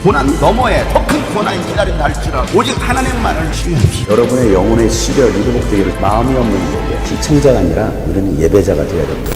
고난 너머에 더 큰 고난이 기다린다 할지라도 오직 하나님만을 신뢰합시다. 여러분의 영혼의 시력이 회복되기를 마음이 없는 자에게 시청자가 아니라 우리는 예배자가 되어야 됩니다.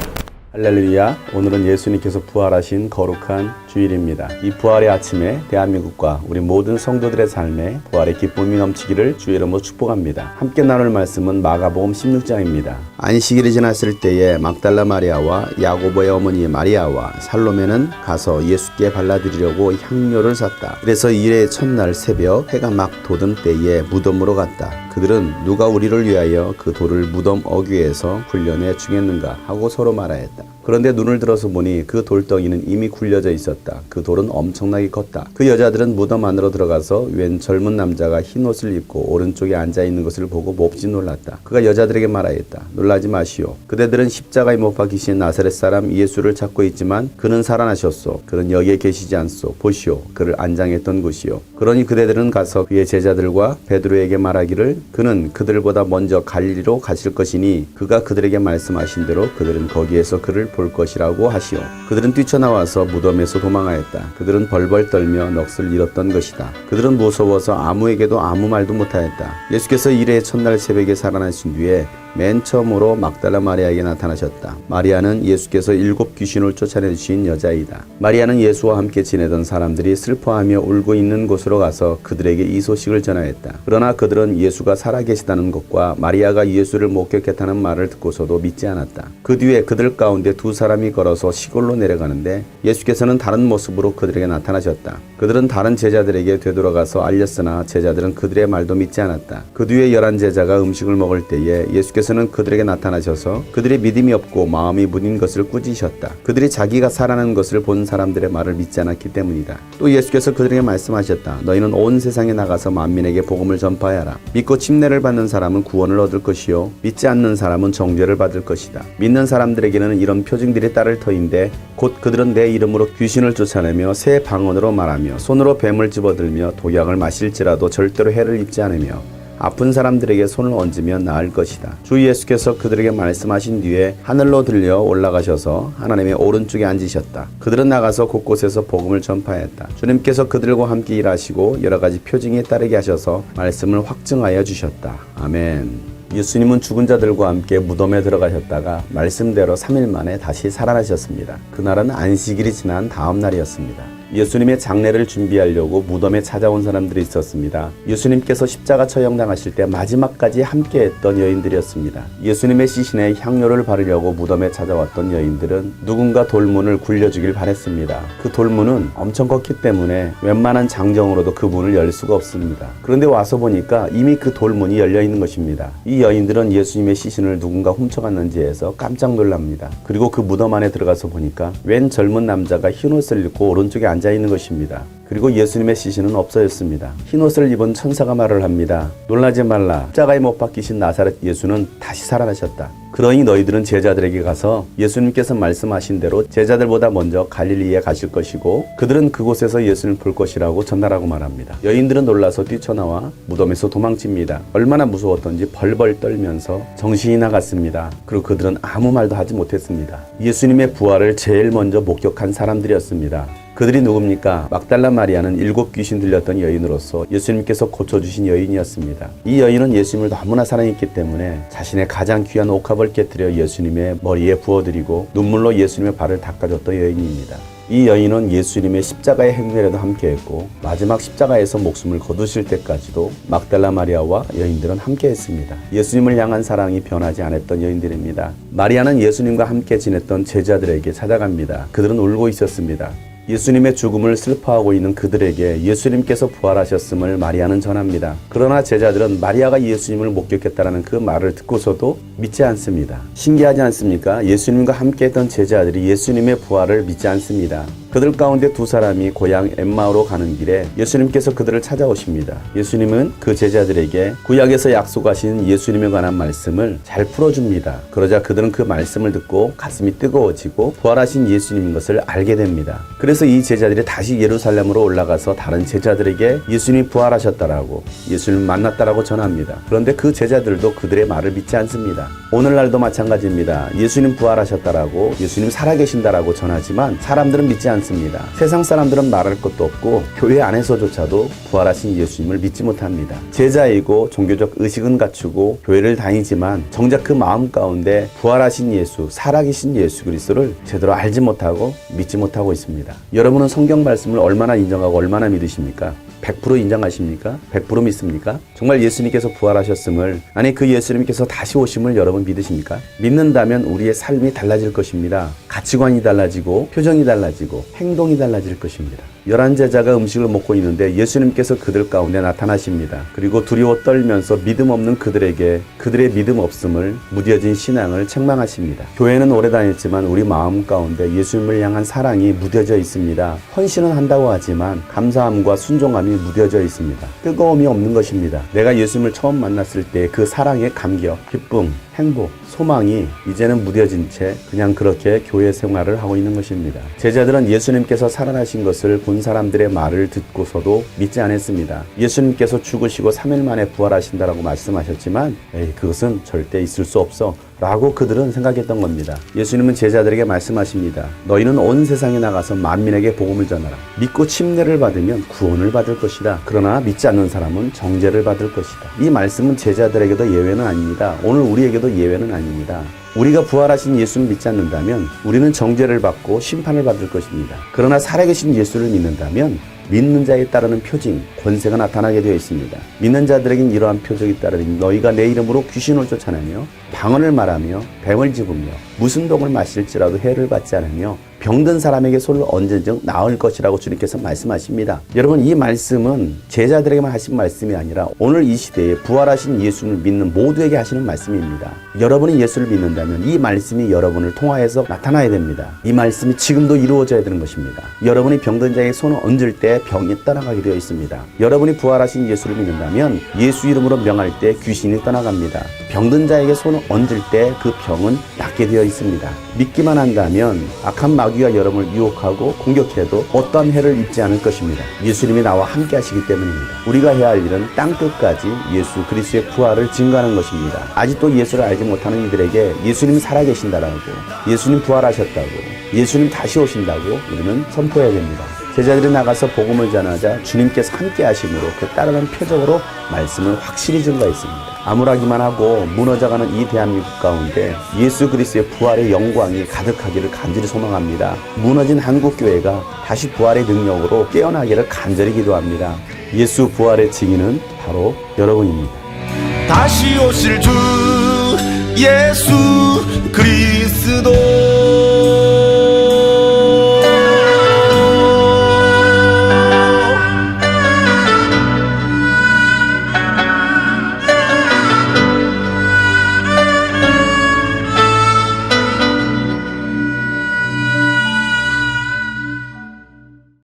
할렐루야. 오늘은 예수님께서 부활하신 거룩한 주일입니다. 이 부활의 아침에 대한민국과 우리 모든 성도들의 삶에 부활의 기쁨이 넘치기를 주의 이름으로 축복합니다. 함께 나눌 말씀은 마가복음 16장입니다. 안식일이 지났을 때에 막달라 마리아와 야고보의 어머니 마리아와 살로메는 가서 예수께 발라드리려고 향료를 샀다. 그래서 일의 첫날 새벽 해가 막 돋은 때에 무덤으로 갔다. 그들은 누가 우리를 위하여 그 돌을 무덤 어귀에서 굴려내 주겠는가 하고 서로 말하였다. 그런데 눈을 들어서 보니 그 돌덩이는 이미 굴려져 있었다. 그 돌은 엄청나게 컸다. 그 여자들은 무덤 안으로 들어가서 웬 젊은 남자가 흰 옷을 입고 오른쪽에 앉아있는 것을 보고 몹시 놀랐다. 그가 여자들에게 말하였다. 놀라지 마시오. 그대들은 십자가에 못 박히신 나사렛 사람 예수를 찾고 있지만 그는 살아나셨소. 그는 여기에 계시지 않소. 보시오. 그를 안장했던 곳이요. 그러니 그대들은 가서 그의 제자들과 베드로에게 말하기를 그는 그들보다 먼저 갈릴리로 가실 것이니 그가 그들에게 말씀하신 대로 그들은 거기에서 그를 볼 것이라고 하시오. 그들은 뛰쳐나와서 무덤에서 도망하였다. 그들은 벌벌 떨며 넋을 잃었던 것이다. 그들은 무서워서 아무에게도 아무 말도 못하였다. 예수께서 일의 첫날 새벽에 살아나신 뒤에 맨 처음으로 막달라 마리아에게 나타나셨다. 마리아는 예수께서 7 귀신을 쫓아내주신 여자이다. 마리아는 예수와 함께 지내던 사람들이 슬퍼하며 울고 있는 곳으로 가서 그들에게 이 소식을 전하였다. 그러나 그들은 예수가 살아계시다는 것과 마리아가 예수를 목격했다는 말을 듣고서도 믿지 않았다. 그 뒤에 그들 가운데 2 사람이 걸어서 시골로 내려가는데 예수께서는 다른 모습으로 그들에게 나타나셨다. 그들은 다른 제자들에게 되돌아가서 알렸으나 제자들은 그들의 말도 믿지 않았다. 그 뒤에 11 제자가 음식을 먹을 때에 예수께서는 그들에게 나타나셔서 그들의 믿음이 없고 마음이 무딘 것을 꾸짖으셨다. 그들이 자기가 살아난 것을 본 사람들의 말을 믿지 않았기 때문이다. 또 예수께서 그들에게 말씀하셨다. 너희는 온 세상에 나가서 만민에게 복음을 전파하라. 믿고 침례를 받는 사람은 구원을 얻을 것이요 믿지 않는 사람은 정죄를 받을 것이다. 믿는 사람들에게는 이런 표징들이 따를 터인데 곧 그들은 내 이름으로 귀신을 쫓아내며 새 방언으로 말하며 손으로 뱀을 집어들며 독약을 마실지라도 절대로 해를 입지 않으며 아픈 사람들에게 손을 얹으면 나을 것이다. 주 예수께서 그들에게 말씀하신 뒤에 하늘로 들려 올라가셔서 하나님의 오른쪽에 앉으셨다. 그들은 나가서 곳곳에서 복음을 전파했다. 주님께서 그들과 함께 일하시고 여러 가지 표징에 따르게 하셔서 말씀을 확증하여 주셨다. 아멘. 예수님은 죽은 자들과 함께 무덤에 들어가셨다가 말씀대로 3일 만에 다시 살아나셨습니다. 그날은 안식일이 지난 다음 날이었습니다. 예수님의 장례를 준비하려고 무덤에 찾아온 사람들이 있었습니다. 예수님께서 십자가 처형당하실 때 마지막까지 함께했던 여인들이었습니다. 예수님의 시신에 향료를 바르려고 무덤에 찾아왔던 여인들은 누군가 돌문을 굴려주길 바랬습니다. 그 돌문은 엄청 컸기 때문에 웬만한 장정으로도 그 문을 열 수가 없습니다. 그런데 와서 보니까 이미 그 돌문이 열려 있는 것입니다. 이 여인들은 예수님의 시신을 누군가 훔쳐갔는지 해서 깜짝 놀랍니다. 그리고 그 무덤 안에 들어가서 보니까 웬 젊은 남자가 흰옷을 입고 오른쪽에 앉아있는 것입니다. 그리고 예수님의 시신은 없어졌습니다. 흰옷을 입은 천사가 말을 합니다. 놀라지 말라. 십자가에 못 박히신 나사렛 예수는 다시 살아나셨다. 그러니 너희들은 제자들에게 가서 예수님께서 말씀하신 대로 제자들보다 먼저 갈릴리에 가실 것이고 그들은 그곳에서 예수님을 볼 것이라고 전달하고 말합니다. 여인들은 놀라서 뛰쳐나와 무덤에서 도망칩니다. 얼마나 무서웠던지 벌벌 떨면서 정신이 나갔습니다. 그리고 그들은 아무 말도 하지 못했습니다. 예수님의 부활을 제일 먼저 목격한 사람들이었습니다. 그들이 누굽니까? 막달라 마리아는 7 귀신 들렸던 여인으로서 예수님께서 고쳐주신 여인이었습니다. 이 여인은 예수님을 너무나 사랑했기 때문에 자신의 가장 귀한 옥합을 깨뜨려 예수님의 머리에 부어드리고 눈물로 예수님의 발을 닦아줬던 여인입니다. 이 여인은 예수님의 십자가의 행렬에도 함께했고 마지막 십자가에서 목숨을 거두실 때까지도 막달라 마리아와 여인들은 함께했습니다. 예수님을 향한 사랑이 변하지 않았던 여인들입니다. 마리아는 예수님과 함께 지냈던 제자들에게 찾아갑니다. 그들은 울고 있었습니다. 예수님의 죽음을 슬퍼하고 있는 그들에게 예수님께서 부활하셨음을 마리아는 전합니다. 그러나 제자들은 마리아가 예수님을 목격했다는 그 말을 듣고서도 믿지 않습니다. 신기하지 않습니까? 예수님과 함께했던 제자들이 예수님의 부활을 믿지 않습니다. 그들 가운데 2 사람이 고향 엠마오로 가는 길에 예수님께서 그들을 찾아오십니다. 예수님은 그 제자들에게 구약에서 약속하신 예수님에 관한 말씀을 잘 풀어줍니다. 그러자 그들은 그 말씀을 듣고 가슴이 뜨거워지고 부활하신 예수님인 것을 알게 됩니다. 그래서 이 제자들이 다시 예루살렘으로 올라가서 다른 제자들에게 예수님이 부활하셨다라고 예수님을 만났다라고 전합니다. 그런데 그 제자들도 그들의 말을 믿지 않습니다. 오늘날도 마찬가지입니다. 예수님 부활하셨다라고 예수님 살아계신다라고 전하지만 사람들은 믿지 않습니다. 않습니다. 세상 사람들은 말할 것도 없고 교회 안에서조차도 부활하신 예수님을 믿지 못합니다. 제자이고 종교적 의식은 갖추고 교회를 다니지만 정작 그 마음 가운데 부활하신 예수, 살아계신 예수 그리스도를 제대로 알지 못하고 믿지 못하고 있습니다. 여러분은 성경 말씀을 얼마나 인정하고 얼마나 믿으십니까? 100% 인정하십니까? 100% 믿습니까? 정말 예수님께서 부활하셨음을, 아니 그 예수님께서 다시 오심을 여러분 믿으십니까? 믿는다면 우리의 삶이 달라질 것입니다. 가치관이 달라지고 표정이 달라지고 행동이 달라질 것입니다. 11제자가 음식을 먹고 있는데 예수님께서 그들 가운데 나타나십니다. 그리고 두려워 떨면서 믿음 없는 그들에게 그들의 믿음 없음을, 무뎌진 신앙을 책망하십니다. 교회는 오래 다녔지만 우리 마음 가운데 예수님을 향한 사랑이 무뎌져 있습니다. 헌신은 한다고 하지만 감사함과 순종함이 무뎌져 있습니다. 뜨거움이 없는 것입니다. 내가 예수님을 처음 만났을 때 그 사랑의 감격, 기쁨, 행복, 소망이 이제는 무뎌진 채 그냥 그렇게 교회 생활을 하고 있는 것입니다. 제자들은 예수님께서 살아나신 것을 본 사람들의 말을 듣고서도 믿지 않았습니다. 예수님께서 죽으시고 3일 만에 부활하신다라고 말씀하셨지만 그것은 절대 있을 수 없어 라고 그들은 생각했던 겁니다. 예수님은 제자들에게 말씀하십니다. 너희는 온 세상에 나가서 만민에게 복음을 전하라. 믿고 침례를 받으면 구원을 받을 것이다. 그러나 믿지 않는 사람은 정죄를 받을 것이다. 이 말씀은 제자들에게도 예외는 아닙니다. 오늘 우리에게도 예외는 아닙니다. 우리가 부활하신 예수를 믿지 않는다면 우리는 정죄를 받고 심판을 받을 것입니다. 그러나 살아계신 예수를 믿는다면 믿는 자에 따르는 표징, 권세가 나타나게 되어 있습니다. 믿는 자들에겐 이러한 표적이 따르니 너희가 내 이름으로 귀신을 쫓아내며 방언을 말하며 뱀을 집으며 무슨 독을 마실지라도 해를 받지 않으며 병든 사람에게 손을 얹은즉 나을 것이라고 주님께서 말씀하십니다. 여러분, 이 말씀은 제자들에게만 하신 말씀이 아니라 오늘 이 시대에 부활하신 예수를 믿는 모두에게 하시는 말씀입니다. 여러분이 예수를 믿는다면 이 말씀이 여러분을 통하여서 나타나야 됩니다. 이 말씀이 지금도 이루어져야 되는 것입니다. 여러분이 병든 자에게 손을 얹을 때 병이 떠나가게 되어 있습니다. 여러분이 부활하신 예수를 믿는다면 예수 이름으로 명할 때 귀신이 떠나갑니다. 병든 자에게 손을 얹을 때 그 병은 낫게 되어 있습니다. 믿기만 한다면 악한 마귀가 여러분을 유혹하고 공격해도 어떠한 해를 입지 않을 것입니다. 예수님이 나와 함께 하시기 때문입니다. 우리가 해야 할 일은 땅끝까지 예수 그리스도의 부활을 증거하는 것입니다. 아직도 예수를 알지 못하는 이들에게 예수님이 살아계신다라고, 예수님 부활하셨다고, 예수님 다시 오신다고 우리는 선포해야 됩니다. 제자들이 나가서 복음을 전하자 주님께서 함께 하심으로 그 따르는 표적으로 말씀을 확실히 증거했습니다. 암울하기만 하고 무너져가는 이 대한민국 가운데 예수 그리스도의 부활의 영광이 가득하기를 간절히 소망합니다. 무너진 한국교회가 다시 부활의 능력으로 깨어나기를 간절히 기도합니다. 예수 부활의 증인은 바로 여러분입니다. 다시 오실 주 예수 그리스도